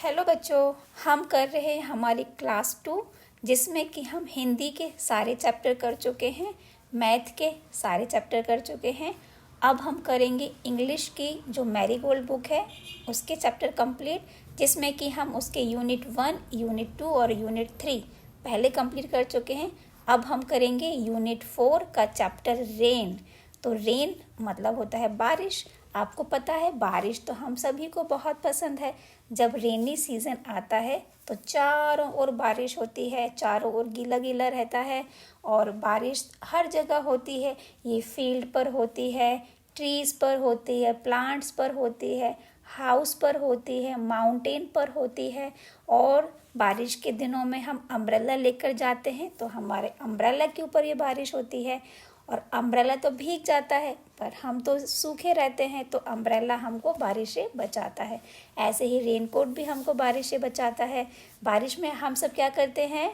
Hello बच्चों, हम कर रहे हैं हमारी क्लास 2 जिसमें कि हम हिंदी के सारे चैप्टर कर चुके हैं, मैथ के सारे चैप्टर कर चुके हैं। अब हम करेंगे इंग्लिश की जो मैरीगोल्ड बुक है उसके चैप्टर कंप्लीट, जिसमें कि हम उसके यूनिट 1, यूनिट 2 और यूनिट 3 पहले कंप्लीट कर चुके हैं। अब हम करेंगे यूनिट 4 का चैप्टर रेन। तो रेन मतलब होता है बारिश। आपको पता है बारिश तो हम सभी को बहुत पसंद है। जब रेनी सीज़न आता है तो चारों ओर बारिश होती है, चारों ओर गीला गीला रहता है और बारिश हर जगह होती है। ये फील्ड पर होती है, ट्रीज़ पर होती है, प्लांट्स पर होती है, हाउस पर होती है, माउंटेन पर होती है। और बारिश के दिनों में हम अम्ब्रेला लेकर जाते हैं तो हमारे अम्ब्रेला के ऊपर ये बारिश होती है। और अम्ब्रेला तो भीग जाता है पर हम तो सूखे रहते हैं, तो अम्ब्रेला हमको बारिश से बचाता है। ऐसे ही रेनकोट भी हमको बारिश से बचाता है। बारिश में हम सब क्या करते हैं,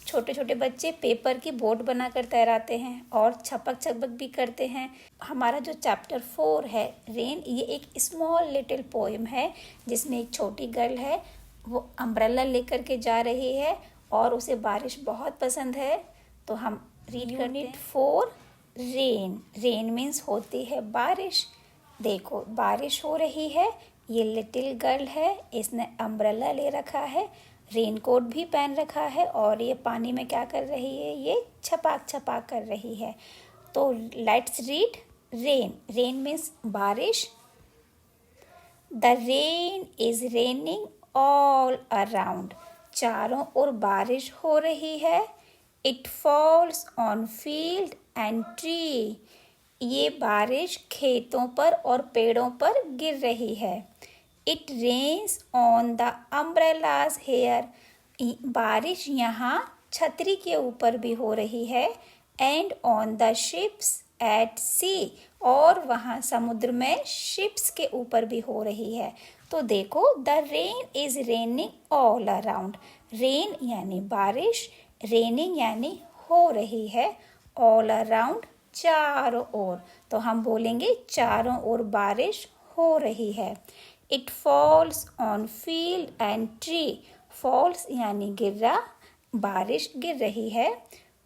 छोटे छोटे बच्चे पेपर की बोट बनाकर तैराते हैं और छपक छपक भी करते हैं। हमारा जो चैप्टर 4 है रेन, ये एक स्मॉल लिटिल पोएम है जिसमें एक छोटी गर्ल है, वो अम्ब्रेला लेकर के जा रही है और उसे बारिश बहुत पसंद है। तो हम रीड करते हैं 4 रेन। रेन मीन्स होती है बारिश। देखो बारिश हो रही है, ये लिटिल गर्ल है, इसने अम्ब्रेला ले रखा है, रेनकोट भी पहन रखा है और ये पानी में क्या कर रही है, ये छपाक छपाक कर रही है। तो let's read rain. Rain means बारिश। The rain is raining all around. चारों ओर बारिश हो रही है। It falls on field and tree. ये बारिश खेतों पर और पेड़ों पर गिर रही है। It rains on the umbrellas here. बारिश यहाँ छतरी के ऊपर भी हो रही है। And on the ships at sea. और वहाँ समुद्र में शिप्स के ऊपर भी हो रही है। तो देखो the rain is raining all around. Rain यानी बारिश, रेनिंग यानी हो रही है, ऑल अराउंड चारों ओर। तो हम बोलेंगे चारों ओर बारिश हो रही है। It falls on field and tree. Falls यानी गिरा, बारिश गिर रही है।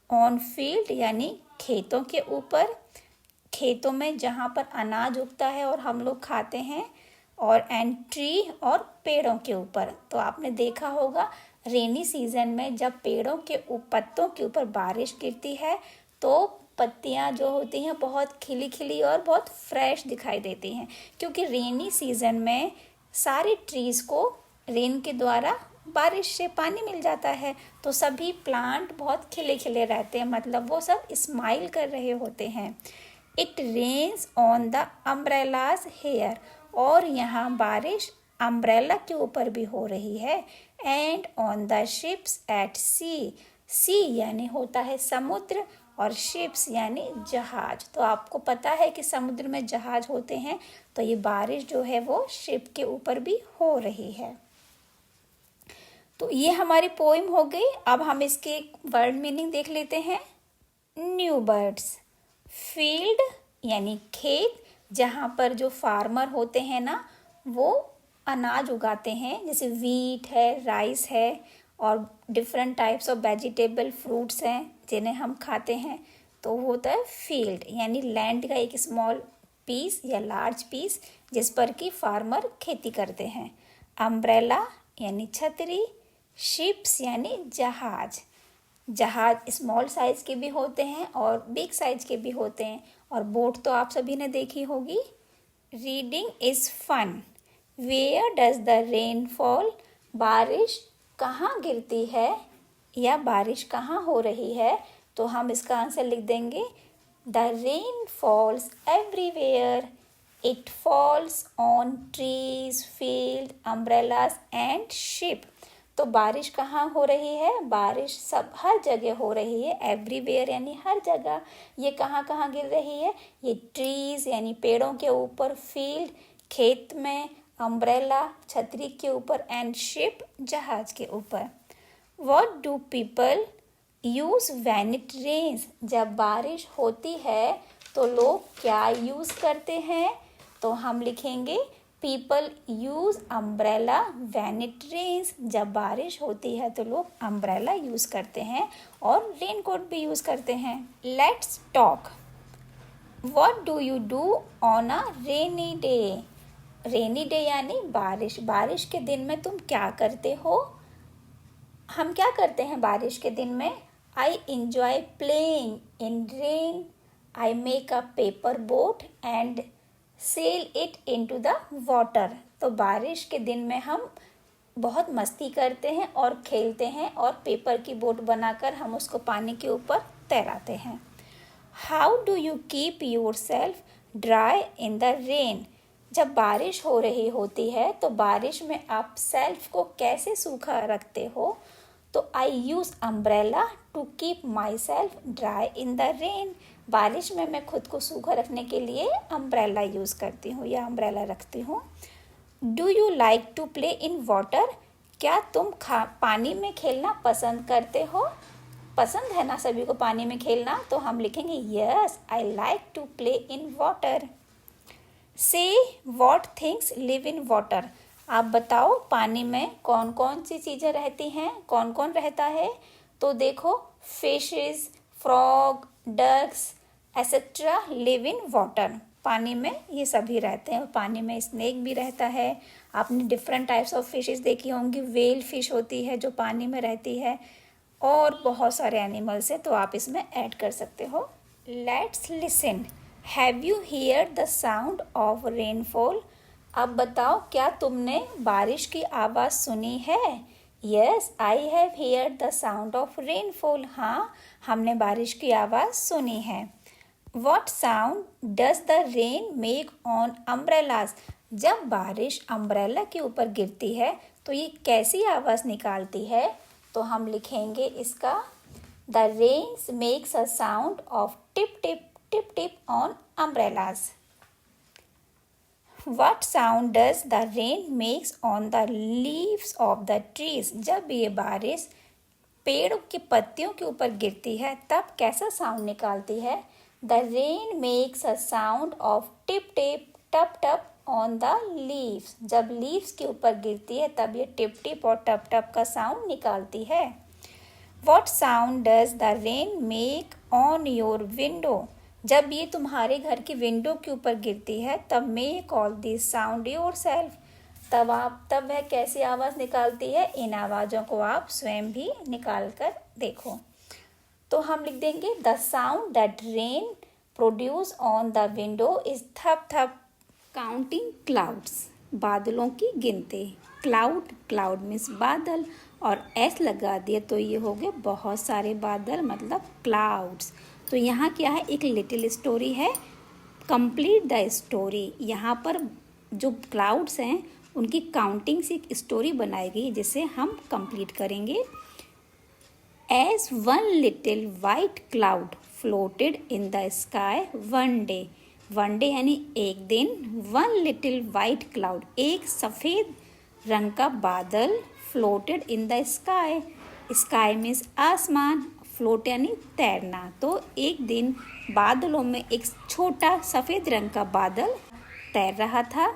ऑन फील्ड यानी खेतों के ऊपर, खेतों में जहाँ पर अनाज उगता है और हम लोग खाते हैं। और एंड ट्री और पेड़ों के ऊपर। तो आपने देखा होगा रेनी सीजन में जब पेड़ों के पत्तों के ऊपर बारिश गिरती है तो पत्तियां जो होती हैं बहुत खिली खिली और बहुत फ्रेश दिखाई देती हैं, क्योंकि रेनी सीजन में सारे ट्रीज़ को रेन के द्वारा बारिश से पानी मिल जाता है। तो सभी प्लांट बहुत खिले खिले रहते हैं, मतलब वो सब स्माइल कर रहे होते हैं। It rains on the umbrellas here. और यहाँ बारिश अम्ब्रेला के ऊपर भी हो रही है। And on the ships at sea. Sea यानी होता है समुद्र और शिप्स यानी जहाज। तो आपको पता है कि समुद्र में जहाज होते हैं, तो ये बारिश जो है वो शिप के ऊपर भी हो रही है। तो ये हमारी पोएम हो गई। अब हम इसके वर्ड मीनिंग देख लेते हैं। New birds. फील्ड यानी खेत, जहाँ पर जो फार्मर होते हैं ना वो अनाज उगाते हैं, जैसे वीट है, राइस है और different types of vegetable fruits हैं जिन्हें हम खाते हैं। तो वो होता है फील्ड, यानी लैंड का एक स्मॉल पीस या लार्ज पीस जिस पर कि फार्मर खेती करते हैं। अम्ब्रेला यानी छतरी। शिप्स यानी जहाज। जहाज स्मॉल साइज़ के भी होते हैं और बिग साइज़ के भी होते हैं। और बोट तो आप सभी ने देखी होगी। Reading is fun. Where does the rain fall. बारिश कहाँ गिरती है या बारिश कहाँ हो रही है, तो हम इसका आंसर लिख देंगे the rain false everywhere. It falls on trees, field, umbrellas and ship. तो बारिश कहाँ हो रही है, बारिश सब हर जगह हो रही है। एवरीवेयर यानी हर जगह। ये कहाँ कहाँ गिर रही है, ये ट्रीज यानी पेड़ों के ऊपर, फील्ड खेत में, अम्ब्रेला छतरी के ऊपर एंड शिप जहाज के ऊपर। What do people use when it rains. जब बारिश होती है तो लोग क्या यूज़ करते हैं, तो हम लिखेंगे people use umbrella when it rains, जब बारिश होती है तो लोग अम्ब्रेला यूज करते हैं और रेनकोट भी यूज करते हैं। Let's talk. What do you do on a rainy day? Rainy day यानी बारिश, बारिश के दिन में तुम क्या करते हो? हम क्या करते हैं बारिश के दिन में? I enjoy playing in rain, I make a paper boat and sail it into the water. तो बारिश के दिन में हम बहुत मस्ती करते हैं और खेलते हैं और पेपर की बोट बनाकर हम उसको पानी के ऊपर तैराते हैं। How do you keep your self dry in the rain? जब बारिश हो रही होती है तो बारिश में आप सेल्फ को कैसे सूखा रखते हो? तो I use umbrella to keep myself dry in the rain. बारिश में मैं खुद को सूखा रखने के लिए अम्ब्रेला यूज़ करती हूँ या अम्ब्रेला रखती हूँ। Do you like to play in water? क्या तुम पानी में खेलना पसंद करते हो? पसंद है ना सभी को पानी में खेलना? तो हम लिखेंगे yes I like to play in water. Say what things live in water? आप बताओ पानी में कौन कौन सी चीज़ें रहती हैं, कौन कौन रहता है? तो देखो fishes, frogs, ducks etcetera live in water. पानी में ये सभी रहते हैं। पानी में स्नेक भी रहता है। आपने डिफरेंट टाइप्स ऑफ फिशेस देखी होंगी। वेल फिश होती है जो पानी में रहती है और बहुत सारे एनिमल्स हैं, तो आप इसमें ऐड कर सकते हो। Let's listen. Have you here the sound of rainfall? अब बताओ क्या तुमने बारिश की आवाज़ सुनी है? Yes I have here the sound of rainfall. हाँ, हमने बारिश की आवाज़ सुनी है। What sound does the rain make on umbrellas? जब बारिश अम्ब्रेला के ऊपर गिरती है तो ये कैसी आवाज़ निकालती है? तो हम लिखेंगे इसका The rain makes a sound of tip tip tip tip on umbrellas. What sound does the rain makes on the leaves of the trees? जब ये बारिश पेड़ की पत्तियों के ऊपर गिरती है तब कैसा साउंड निकालती है? The rain makes a sound of tip tip tap tap on the leaves. जब लीव्स के ऊपर गिरती है तब ये टिप टिप और टप टप का साउंड निकालती है। What sound does the rain make on your window? जब ये तुम्हारे घर की विंडो के ऊपर गिरती है तब make all these sound yourself. तब वह कैसी आवाज़ निकालती है? इन आवाज़ों को आप स्वयं भी निकाल कर देखो। तो हम लिख देंगे the sound that rain produce on the window is थप थप काउंटिंग क्लाउड्स। बादलों की गिनती। क्लाउड मीन्स बादल और एस लगा दिए तो ये हो गए बहुत सारे बादल, मतलब क्लाउड्स। तो यहाँ क्या है, एक लिटिल स्टोरी है। Complete the story. यहाँ पर जो क्लाउड्स हैं उनकी काउंटिंग से एक स्टोरी बनाई गई जिसे हम कंप्लीट करेंगे। As one little white cloud floated in the sky one day. One day यानी एक दिन। One little white cloud, एक सफ़ेद रंग का बादल। Floated in the sky. Sky means आसमान। Float यानी तैरना। तो एक दिन बादलों में एक छोटा सफ़ेद रंग का बादल तैर रहा था।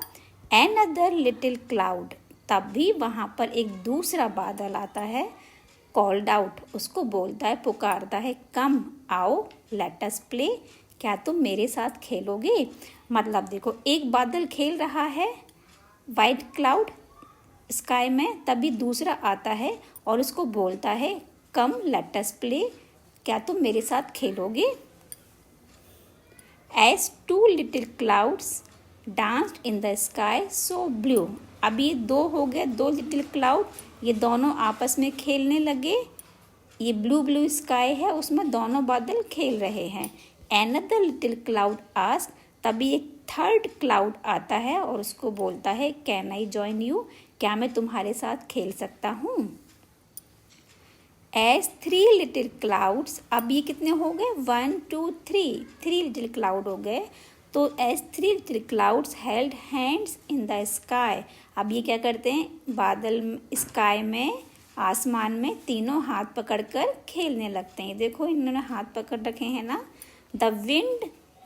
Another little cloud, तब भी वहाँ पर एक दूसरा बादल आता है। कॉल्ड आउट, उसको बोलता है, पुकारता है, कम आओ लेट अस प्ले, क्या तुम मेरे साथ खेलोगे? मतलब देखो एक बादल खेल रहा है वाइट क्लाउड स्काई में, तभी दूसरा आता है और उसको बोलता है कम लेट अस प्ले, क्या तुम मेरे साथ खेलोगे? As two little clouds danced in the sky so blue. अब ये दो हो गए, दो लिटिल क्लाउड, ये दोनों आपस में खेलने लगे। ये ब्लू स्काई है, उसमें दोनों बादल खेल रहे हैं। Another लिटिल क्लाउड आस्क, तभी एक थर्ड क्लाउड आता है और उसको बोलता है कैन आई जॉइन यू, क्या मैं तुम्हारे साथ खेल सकता हूँ? एज थ्री लिटिल क्लाउड्स, अब ये कितने हो गए? 1 2 3, 3 लिटिल क्लाउड हो गए। तो as three little clouds held hands in the sky, अब ये क्या करते हैं? बादल स्काई में, आसमान में तीनों हाथ पकड़कर खेलने लगते हैं। देखो इन्होंने हाथ पकड़ रखे हैं ना। द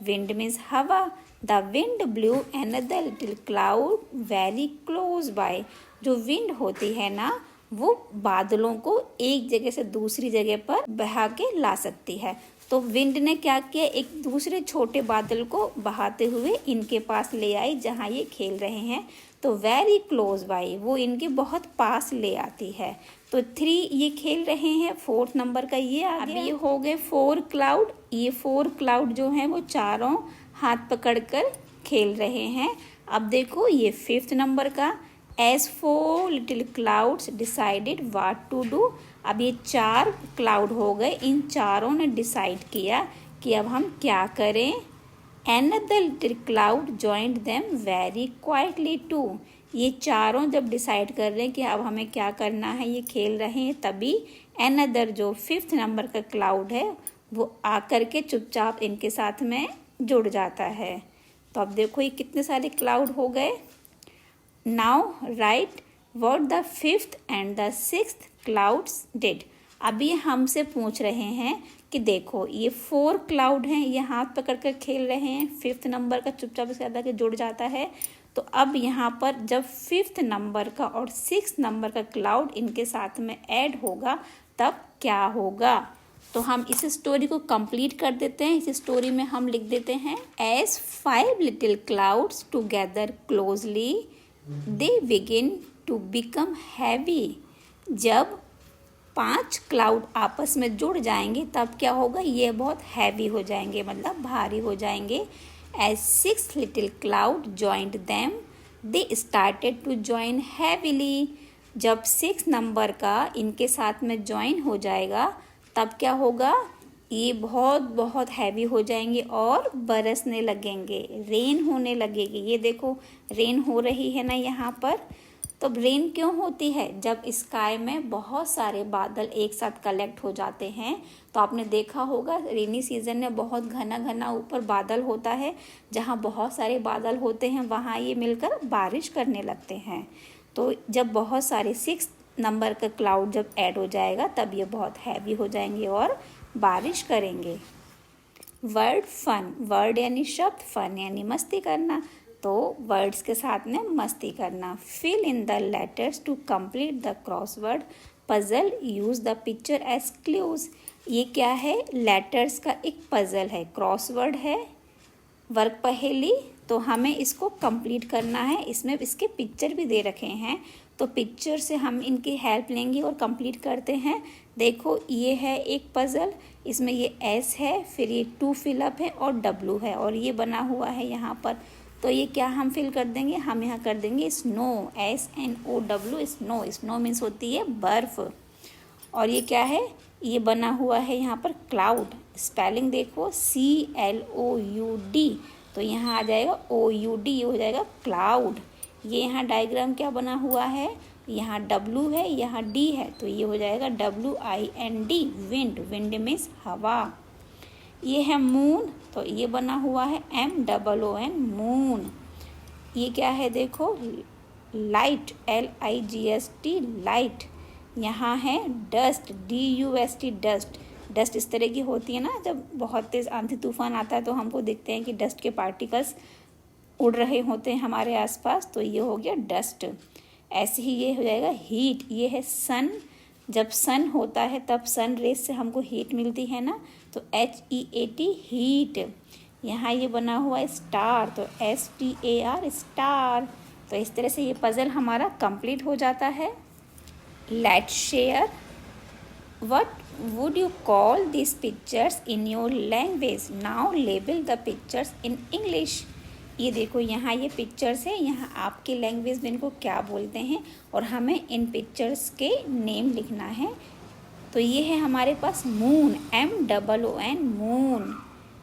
विंड मीन्स हवा, the wind blue another little cloud very close by. जो विंड होती है ना, वो बादलों को एक जगह से दूसरी जगह पर बहा के ला सकती है। तो विंड ने क्या किया, एक दूसरे छोटे बादल को बहाते हुए इनके पास ले आई जहाँ ये खेल रहे हैं। तो वेरी क्लोज बाय, वो इनके बहुत पास ले आती है। तो 3 ये खेल रहे हैं, 4th नंबर का ये आ गया। अब ये हो गए 4 क्लाउड। ये 4 क्लाउड जो हैं वो चारों हाथ पकड़कर खेल रहे हैं। अब देखो ये 5th नंबर का, As 4 little clouds decided what to do। अब ये 4 क्लाउड हो गए, इन चारों ने डिसाइड किया कि अब हम क्या करें। Another little cloud joined them very quietly too। ये चारों जब डिसाइड कर रहे हैं कि अब हमें क्या करना है, ये खेल रहे हैं, तभी another जो 5th नंबर का क्लाउड है वो आकर के चुपचाप इनके साथ में जुड़ जाता है। तो अब देखो ये कितने सारे क्लाउड हो गए। Now write what the 5th and the 6th clouds did। अभी हमसे पूछ रहे हैं कि देखो ये 4 क्लाउड हैं, ये हाथ पकड़ कर खेल रहे हैं, 5th नंबर का चुपचाप इसके साथ आके जुड़ जाता है। तो अब यहाँ पर जब 5th नंबर का और 6th नंबर का क्लाउड इनके साथ में ऐड होगा तब क्या होगा। तो हम इस स्टोरी को कंप्लीट कर देते हैं। इस स्टोरी में हम लिख देते हैं, As 5 little clouds together closely they begin to become heavy। जब 5 क्लाउड आपस में जुड़ जाएंगे तब क्या होगा, ये बहुत हैवी हो जाएंगे, मतलब भारी हो जाएंगे। As 6 little cloud joined them they started to join heavily। जब 6 नंबर का इनके साथ में ज्वाइन हो जाएगा तब क्या होगा, ये बहुत बहुत हैवी हो जाएंगे और बरसने लगेंगे, रेन होने लगेगी। ये देखो रेन हो रही है ना यहाँ पर। तो रेन क्यों होती है, जब स्काई में बहुत सारे बादल एक साथ कलेक्ट हो जाते हैं। तो आपने देखा होगा रेनी सीजन में बहुत घना घना ऊपर बादल होता है, जहाँ बहुत सारे बादल होते हैं वहाँ ये मिलकर बारिश करने लगते हैं। तो जब बहुत सारे 6 नंबर का क्लाउड जब ऐड हो जाएगा तब ये बहुत हैवी हो जाएंगे और बारिश करेंगे। वर्ड फन, वर्ड यानी शब्द, फन यानी मस्ती करना। तो वर्ड्स के साथ में मस्ती करना। Fill in the letters to complete the crossword puzzle, use the picture as clues. ये क्या है, लेटर्स का एक पजल है, क्रॉसवर्ड है, वर्ग पहेली। तो हमें इसको कंप्लीट करना है। इसमें इसके पिक्चर भी दे रखे हैं, तो पिक्चर से हम इनकी हेल्प लेंगे और कंप्लीट करते हैं। देखो ये है एक पज़ल, इसमें ये एस है, फिर ये 2 फिलअप है और डब्लू है और ये बना हुआ है यहाँ पर। तो ये क्या हम फिल कर देंगे, हम यहाँ कर देंगे snow, SNOW, snow. Snow means होती है बर्फ़। और ये क्या है, ये बना हुआ है यहाँ पर क्लाउड। स्पेलिंग देखो CLOUD, तो यहाँ आ जाएगा OUD, ये हो जाएगा क्लाउड। ये यहाँ डायग्राम क्या बना हुआ है, यहाँ W है, यहाँ D है, तो ये हो जाएगा WIND, विंड। विंड मीन्स हवा। ये है मून, तो ये बना हुआ है MOON, मून। ये क्या है देखो, लाइट, LIGST, लाइट। यहाँ है डस्ट, DUST, डस्ट। डस्ट इस तरह की होती है ना, जब बहुत तेज़ आंधी तूफान आता है तो हमको दिखते हैं कि डस्ट के पार्टिकल्स उड़ रहे होते हैं हमारे आसपास, तो ये हो गया डस्ट। ऐसे ही ये हो जाएगा हीट, ये है सन। जब सन होता है तब सन रेस से हमको हीट मिलती है ना, तो HEAT, हीट। यहाँ ये बना हुआ है स्टार, तो STAR, स्टार। तो इस तरह से ये पज़ल हमारा कंप्लीट हो जाता है। Let's share, what would you call these pictures in your language? Now label the pictures in English। ये देखो यहाँ ये पिक्चर्स है, यहाँ आपके लैंग्वेज में इनको क्या बोलते हैं और हमें इन पिक्चर्स के नेम लिखना है। तो ये है हमारे पास मून, MOON, मून।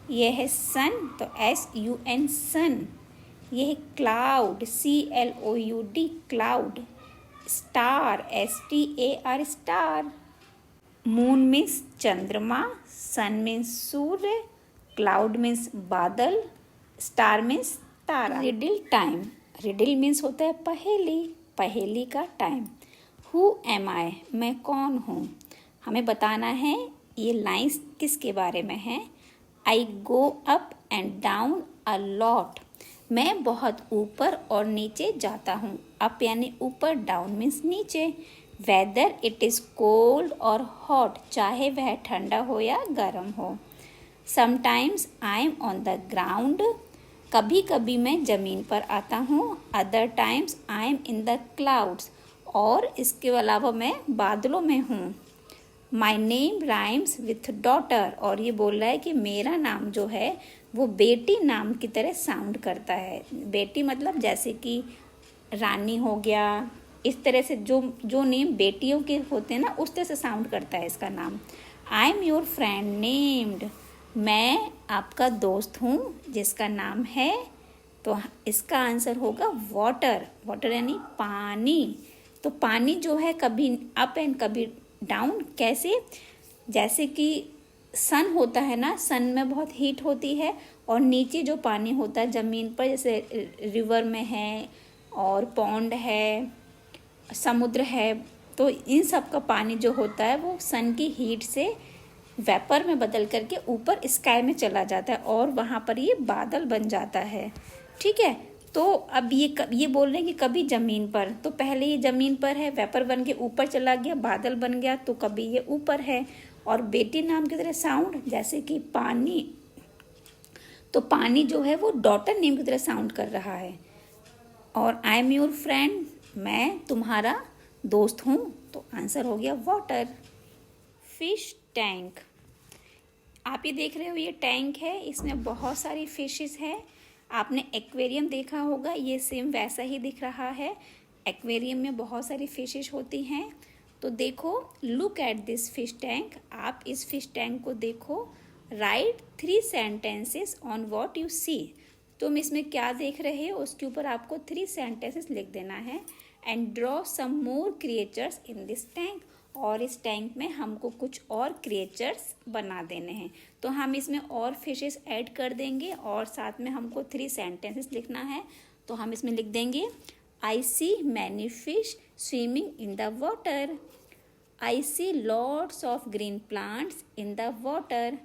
ये है सन, तो SUN, सन। ये है cloud, CLOUD, cloud. Star, STAR, star. Moon means चंद्रमा, सन मीन्स सूर्य, क्लाउड मीन्स बादल, स्टार मीन्स तारा। रिडल टाइम, रिडल मीन्स होता है पहेली, पहेली का टाइम। हु एम आई, मैं कौन हूँ, हमें बताना है ये लाइन्स किसके बारे में है। I go up and down a lot, मैं बहुत ऊपर और नीचे जाता हूँ। अप यानी ऊपर, डाउन मीन्स नीचे। वेदर इट इज़ कोल्ड और हॉट, चाहे वह ठंडा हो या गर्म हो। Sometimes I am on the ground, कभी कभी मैं ज़मीन पर आता हूँ। Other times I am in the clouds, और इसके अलावा मैं बादलों में हूँ। My name rhymes with daughter, और ये बोल रहा है कि मेरा नाम जो है वो बेटी नाम की तरह साउंड करता है। बेटी मतलब जैसे कि रानी हो गया, इस तरह से जो जो नेम बेटियों के होते हैं ना, उस तरह से साउंड करता है इसका नाम। I am your friend named, मैं आपका दोस्त हूँ जिसका नाम है, तो इसका आंसर होगा वाटर। वाटर यानी पानी। तो पानी जो है कभी अप एंड कभी डाउन, कैसे? जैसे कि सन होता है ना, सन में बहुत हीट होती है, और नीचे जो पानी होता है ज़मीन पर, जैसे रिवर में है और पॉन्ड है, समुद्र है, तो इन सब का पानी जो होता है वो सन की हीट से वेपर में बदल करके ऊपर स्काई में चला जाता है, और वहाँ पर ये बादल बन जाता है। ठीक है, तो अब ये बोल रहे हैं कि कभी ज़मीन पर, तो पहले ये ज़मीन पर है, वेपर बन के ऊपर चला गया, बादल बन गया, तो कभी ये ऊपर है। और बेटी नाम की तरह साउंड, जैसे कि पानी, तो पानी जो है वो डॉटर नेम की तरह साउंड कर रहा है। और आई एम योर फ्रेंड, मैं तुम्हारा दोस्त हूँ, तो आंसर हो गया वाटर। फिश टैंक, आप ये देख रहे हो, ये टैंक है, इसमें बहुत सारी फिशेस है। आपने एक्वेरियम देखा होगा, ये सेम वैसा ही दिख रहा है। एक्वेरियम में बहुत सारी फिशेस होती हैं। तो देखो, look at this fish tank, आप इस फिश टैंक को देखो। Write 3 sentences on what you see, तुम इसमें क्या देख रहे हो उसके ऊपर आपको 3 सेंटेंसेस लिख देना है। And draw some more creatures in this tank, और इस टैंक में हमको कुछ और क्रिएचर्स बना देने हैं। तो हम इसमें और फिशेस ऐड कर देंगे, और साथ में हमको 3 सेंटेंसेस लिखना है। तो हम इसमें लिख देंगे, I see many fish swimming in the water, I see lots of green plants in the water,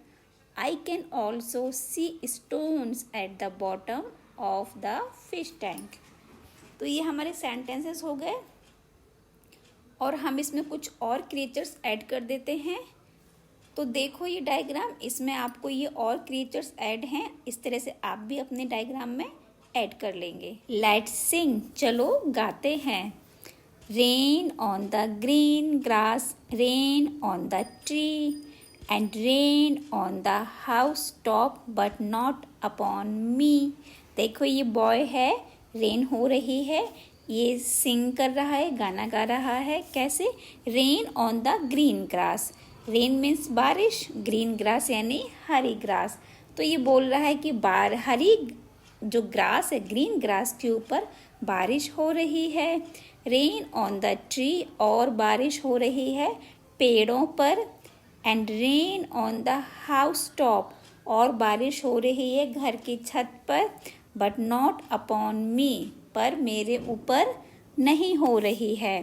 I can also see stones at the bottom of the fish tank. तो ये हमारे सेंटेंसेस हो गए, और हम इसमें कुछ और क्रिएचर्स ऐड कर देते हैं। तो देखो ये डायग्राम, इसमें आपको ये और क्रिएचर्स ऐड हैं, इस तरह से आप भी अपने डायग्राम में ऐड कर लेंगे। लेट्स सिंग, चलो गाते हैं। Rain on the green grass, rain on the tree, and rain on the house top but not upon मी। देखो ये बॉय है, रेन हो रही है, ये सिंग कर रहा है, गाना गा रहा है। कैसे? Rain on the green grass, rain means बारिश, ग्रीन ग्रास यानी हरी ग्रास। तो ये बोल रहा है कि हरी जो ग्रास है, ग्रीन ग्रास के ऊपर बारिश हो रही है। रेन ऑन द ट्री, और बारिश हो रही है पेड़ों पर। And rain on the house top, और बारिश हो रही है घर की छत पर। बट नॉट अपॉन मी, पर मेरे ऊपर नहीं हो रही है।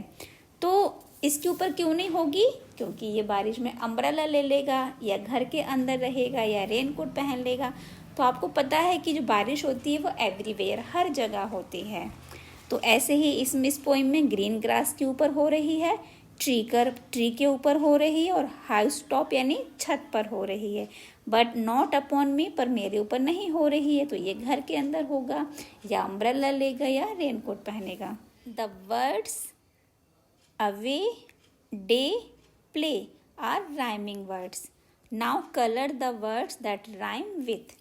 तो इसके ऊपर क्यों नहीं होगी? क्योंकि ये बारिश में अम्ब्रेला ले लेगा, या घर के अंदर रहेगा, या रेनकोट पहन लेगा। तो आपको पता है कि जो बारिश होती है वो एवरीवेयर, हर जगह होती है। तो ऐसे ही इस पोइम में ग्रीन ग्रास के ऊपर हो रही है, ट्री के ऊपर हो रही है, और हाउस टॉप यानी छत पर हो रही है। बट नॉट अपॉन मी, पर मेरे ऊपर नहीं हो रही है। तो ये घर के अंदर होगा, या अम्ब्रेला लेगा, या रेनकोट पहनेगा। The words away, day, play are rhyming words. Now colour the words that rhyme with.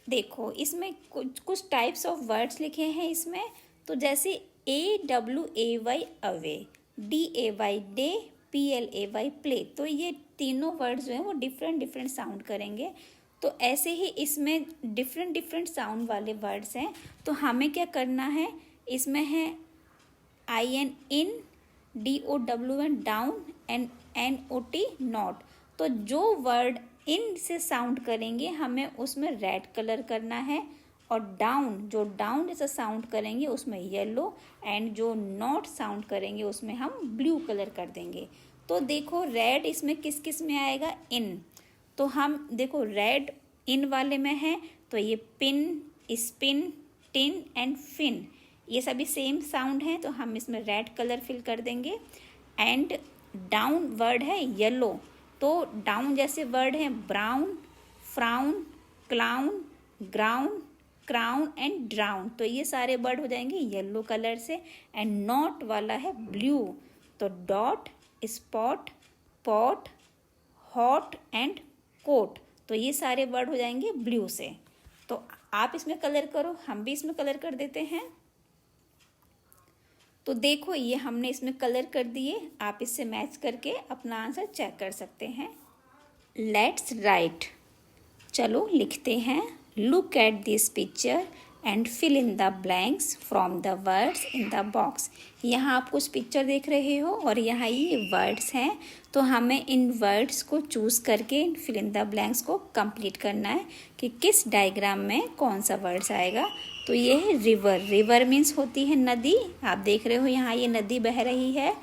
देखो इसमें कुछ टाइप्स ऑफ वर्ड्स लिखे हैं इसमें। तो जैसे AWAY away, DAY day, PLAY play, तो ये तीनों वर्ड्स जो हैं वो डिफरेंट साउंड करेंगे। तो ऐसे ही इसमें डिफरेंट साउंड वाले वर्ड्स हैं। तो हमें क्या करना है, इसमें है IN in, DOWN down, and NOT not. तो जो वर्ड इन से साउंड करेंगे हमें उसमें रेड कलर करना है, और जो डाउन जैसा साउंड करेंगे उसमें येलो, एंड जो नॉट साउंड करेंगे उसमें हम ब्लू कलर कर देंगे। तो देखो रेड इसमें किस में आएगा? इन। तो हम देखो रेड इन वाले में है, तो ये pin, spin, tin and fin, ये सभी सेम साउंड हैं, तो हम इसमें रेड कलर फिल कर देंगे। एंड डाउन वर्ड है येलो, तो डाउन जैसे वर्ड है brown, frown, clown, ground, crown and drown, तो ये सारे वर्ड हो जाएंगे येलो कलर से। एंड नॉट वाला है ब्लू, तो dot, spot, pot, hot and coat, तो ये सारे वर्ड हो जाएंगे ब्लू से। तो आप इसमें कलर करो, हम भी इसमें कलर कर देते हैं। तो देखो ये हमने इसमें कलर कर दिए, आप इससे मैच करके अपना आंसर चेक कर सकते हैं। लेट्स राइट, चलो लिखते हैं। Look at this picture and fill in the blanks from the words in the box. यहाँ आप कुछ पिक्चर देख रहे हो और यहाँ ये वर्ड्स हैं, तो हमें इन वर्ड्स को चूज़ करके फिल इन द ब्लैंक्स को कंप्लीट करना है कि किस डायग्राम में कौन सा वर्ड्स आएगा। तो ये है रिवर, रिवर मीन्स होती है नदी, आप देख रहे हो यहाँ ये नदी बह रही है।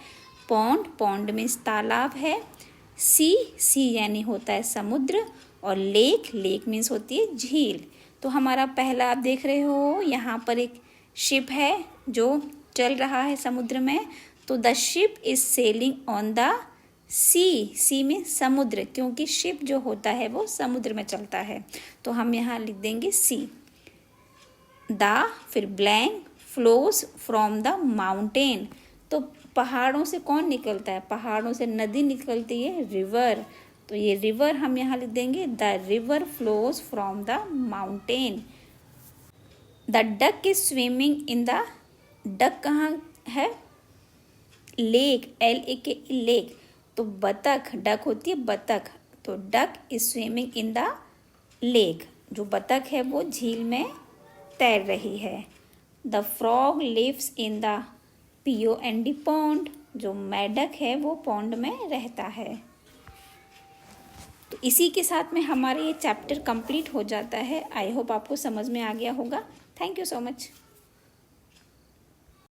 पॉन्ड, पॉन्ड मीन्स तालाब है। सी, सी यानी होता है समुद्र। और लेक, लेक मीन्स होती है झील। तो हमारा पहला आप देख रहे हो यहाँ पर एक शिप है जो चल रहा है समुद्र में, तो the ship is sailing on the sea, sea में समुद्र, क्योंकि शिप जो होता है वो समुद्र में चलता है, तो हम यहाँ लिख देंगे सी। द, फिर blank, flows from the mountain, तो पहाड़ों से कौन निकलता है, पहाड़ों से नदी निकलती है रिवर, तो ये रिवर हम यहाँ लिख देंगे the river flows from the mountain. The duck is swimming in the, duck कहाँ है, लेक, LAK लेक, तो बतख, डक होती है बतख, तो duck is swimming in the lake, जो बतख है वो झील में तैर रही है। The frog lives in the POND pond, जो मेढक है वो पॉन्ड में रहता है। तो इसी के साथ में हमारा ये चैप्टर कंप्लीट हो जाता है। आई होप आपको समझ में आ गया होगा। Thank you so much.